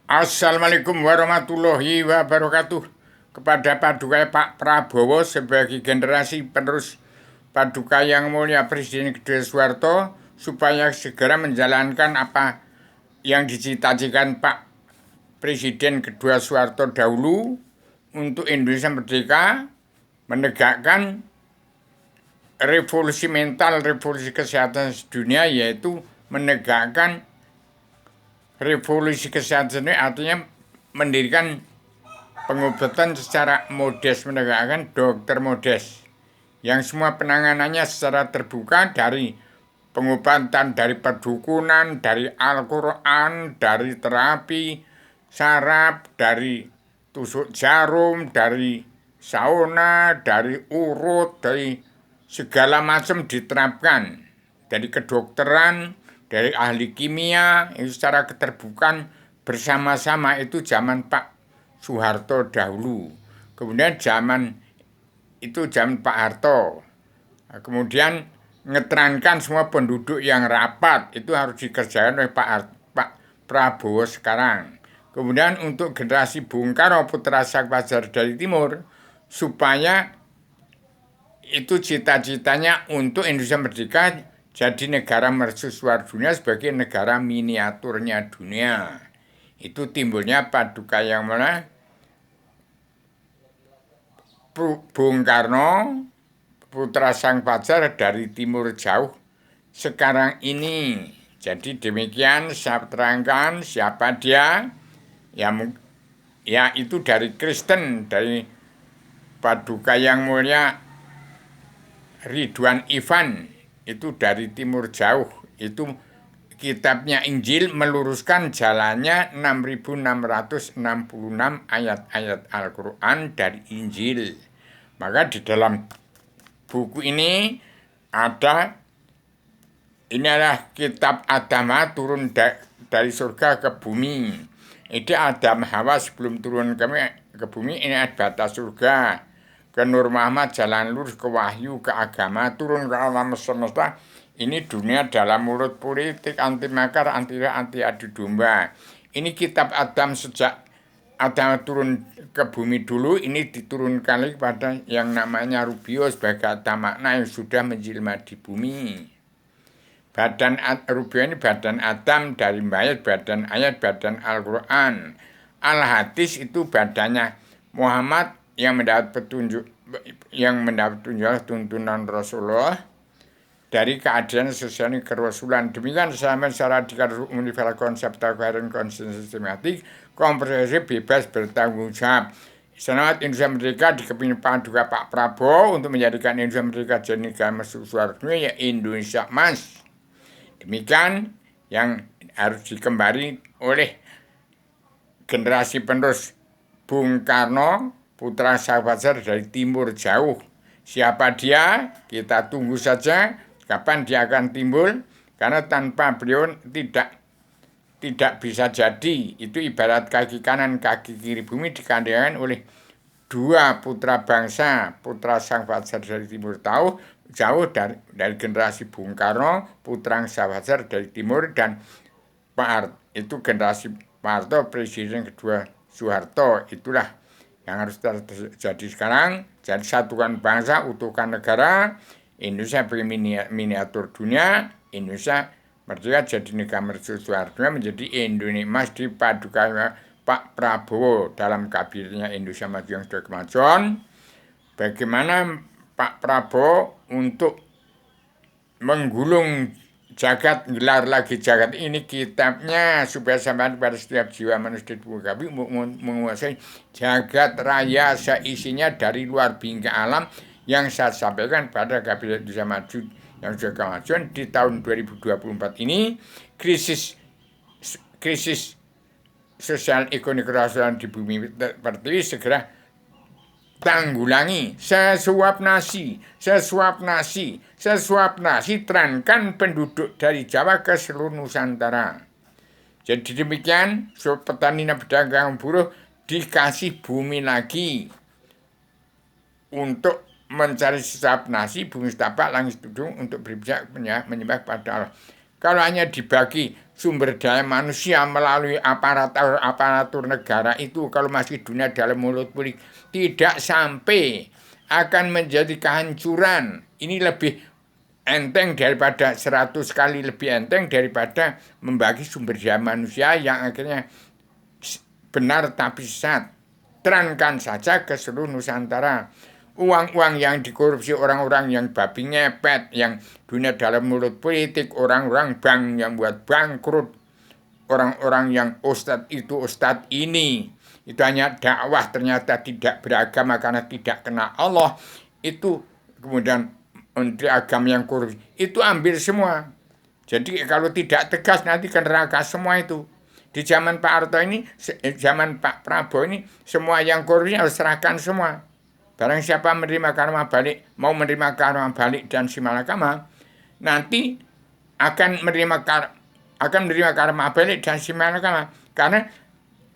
Assalamualaikum warahmatullahi wabarakatuh. Kepada Paduka Pak Prabowo sebagai generasi penerus Paduka yang mulia Presiden kedua Soeharto, supaya segera menjalankan apa yang dicita-citakan Pak Presiden kedua Soeharto dahulu untuk Indonesia merdeka, menegakkan revolusi mental, revolusi kesehatan dunia, yaitu menegakkan revolusi kesehatan ini artinya mendirikan pengobatan secara modest, menegakkan dokter modest yang semua penanganannya secara terbuka, dari pengobatan, dari perdukunan, dari Al-Quran, dari terapi saraf, dari tusuk jarum, dari sauna, dari urut, dari segala macam diterapkan, dari kedokteran, dari ahli kimia, itu secara keterbukaan bersama-sama. Itu zaman Pak Soeharto dahulu. Kemudian zaman Pak Harto. Kemudian ngeterankan semua penduduk yang rapat, itu harus dikerjakan oleh Pak Prabowo sekarang. Kemudian untuk generasi Bung Karno putra Sang Fajar dari Timur, supaya itu cita-citanya untuk Indonesia merdeka jadi negara mercusuar dunia sebagai negara miniaturnya dunia. Itu timbulnya Paduka yang mana? Bung Karno, putra Sang Fajar dari timur jauh sekarang ini. Jadi demikian saya terangkan siapa dia. Ya itu dari Kristen, dari Paduka yang mulia Ridwan Ivan, itu dari timur jauh. Itu kitabnya Injil meluruskan jalannya 6.666 ayat-ayat Al-Quran dari Injil. Maka di dalam buku ini adalah kitab Adam turun dari surga ke bumi. Ini Adam Hawa sebelum turun ke bumi, ini ada batas surga. Ke Nur Muhammad jalan lurus, ke wahyu, ke agama, turun ke alam semesta. Ini dunia dalam mulut politik, anti makar, anti adu domba. Ini kitab Adam sejak Adam turun ke bumi dulu, ini diturunkan lagi pada yang namanya Rubio sebagai kata makna yang sudah menjelma di bumi. Badan Rubio ini badan Adam, dari mayat badan ayat, badan Al-Quran. Al-Hadis itu badannya Muhammad yang mendapat petunjuk, tuntunan Rasulullah dari keadaan sosial kerasulan. Demikian sampai secara universal konsep koheren sistematik, komprehensif, bebas, bertanggung jawab. Selamat Indonesia Merdeka di kepemimpinan Paduka Pak Prabowo untuk menjadikan Indonesia Merdeka jadi negara mercusuar dunia, ya Indonesia Mas. Demikian yang harus dikembali oleh generasi penerus Bung Karno, putra Sang Fajar dari timur jauh. Siapa dia? Kita tunggu saja kapan dia akan timbul, karena tanpa beliau tidak bisa jadi. Itu ibarat kaki kanan kaki kiri bumi dikandangkan oleh dua putra bangsa, putra Sang Fajar dari timur jauh dari generasi Bung Karno, putra Sang Fajar dari timur, dan itu generasi Pak Harto, presiden kedua Soeharto. Itulah yang harus terjadi sekarang. Jadi satukan bangsa, utuhkan negara. Indonesia sebagai miniatur dunia. Indonesia merdeka jadi negara mercusuar dunia, menjadi Indonesia Mas di Paduka Pak Prabowo dalam kabinetnya Indonesia Maju yang sudah kemajuan. Bagaimana Pak Prabowo untuk menggulung jagat, gelar lagi jagat ini, kitabnya supaya sampai pada setiap jiwa manusia di kami menguasai jagat raya seisinya dari luar bingkai alam, yang saya sampaikan pada kabinet Indonesia Maju yang sudah kemajuan di tahun 2024 ini. Krisis sosial ekonomi kerasulan di bumi pertiwi segera tanggulangi. Sesuap nasi, terangkan penduduk dari Jawa ke seluruh Nusantara. Jadi demikian, petani dan pedagang buruh dikasih bumi lagi untuk mencari sesuap nasi, bumi setapak, langit tudung, untuk beribadah menyembah pada Allah. Kalau hanya dibagi sumber daya manusia melalui aparatur negara itu, kalau masih dunia dalam mulut politik, tidak sampai, akan menjadi kehancuran. Ini lebih enteng daripada 100 kali lebih enteng daripada membagi sumber daya manusia yang akhirnya benar tapi sesat. Terangkan saja ke seluruh Nusantara. Uang-uang yang dikorupsi orang-orang yang babi ngepet, yang dunia dalam mulut politik, orang-orang bank yang buat bangkrut, orang-orang yang ustadz itu, ustadz ini, itu hanya dakwah, ternyata tidak beragama karena tidak kenal Allah. Itu kemudian menteri agama yang korupsi, itu ambil semua. Jadi kalau tidak tegas nanti ke neraka semua itu. Di zaman Pak Harto ini, zaman Pak Prabowo ini, semua yang korupsi harus serahkan semua. Barang siapa menerima karma balik, mau menerima karma balik dan simalakama, nanti akan menerima karma balik dan simalakama. Karena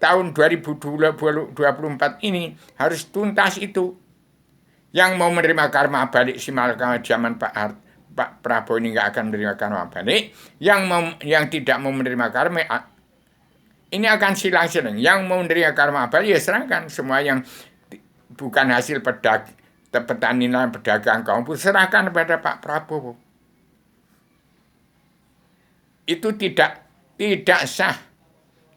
tahun 2024 ini harus tuntas itu. Yang mau menerima karma balik simalakama zaman Pak Prabowo ini nggak akan menerima karma balik. Yang tidak mau menerima karma ini akan silang-silang. Yang mau menerima karma balik ya serahkan semua yang bukan hasil petani dan pedagang kaum pun serahkan kepada Pak Prabowo. Itu tidak sah.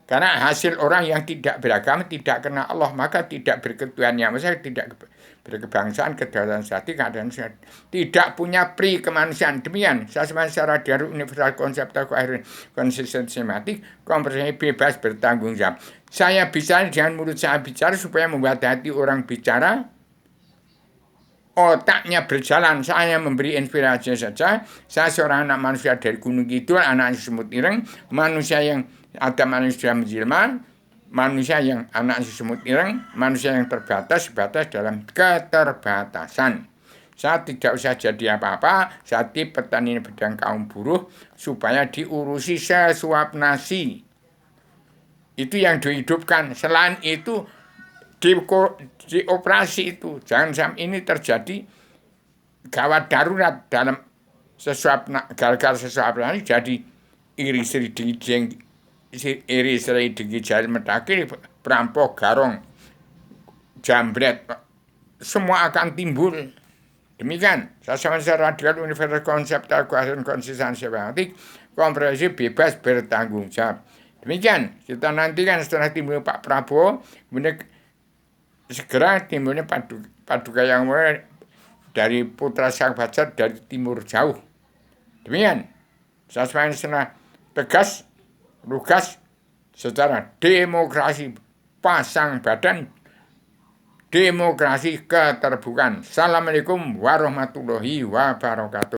Karena hasil orang yang tidak beragama, tidak kenal Allah, maka tidak berketuhanan yang besar, tidak berkebangsaan, kedaulatan sehati, keadaan sehat, tidak punya pri kemanusiaan. Demikian saya secara dari universal konsep takwa konsistensi sistematik, komprehensif, bebas, bertanggung jawab. Saya bicara dengan mulut saya bicara supaya membuat hati orang bicara, otaknya berjalan. Saya memberi inspirasi saja. Saya seorang anak manusia dari Gunung Kidul, anak semut ireng, manusia yang ada manusia menjelma, manusia yang anak semut ireng, manusia yang terbatas dalam keterbatasan. Saya tidak usah jadi apa-apa, saya petani pedang kaum buruh supaya diurusi sesuap nasi. Itu yang dihidupkan. Selain itu di operasi itu jangan sampai ini terjadi gawat darurat dalam gara-gara sesuap nasi jadi iri seri digi jari medaki, perampok, garong, jambret, semua akan timbul. Demikian, saya sama-sama radikal universal konsep takwa konsistensi sistematik, komprehensif, bebas, bertanggung jawab. Demikian, kita nantikan setelah timbul Pak Prabowo, kemudian segera timbulnya paduka yang mulai dari putra sang fajar dari timur jauh. Demikian, saya setelah tegas, lugas, secara demokrasi, pasang badan, demokrasi keterbukaan. Assalamualaikum warahmatullahi wabarakatuh.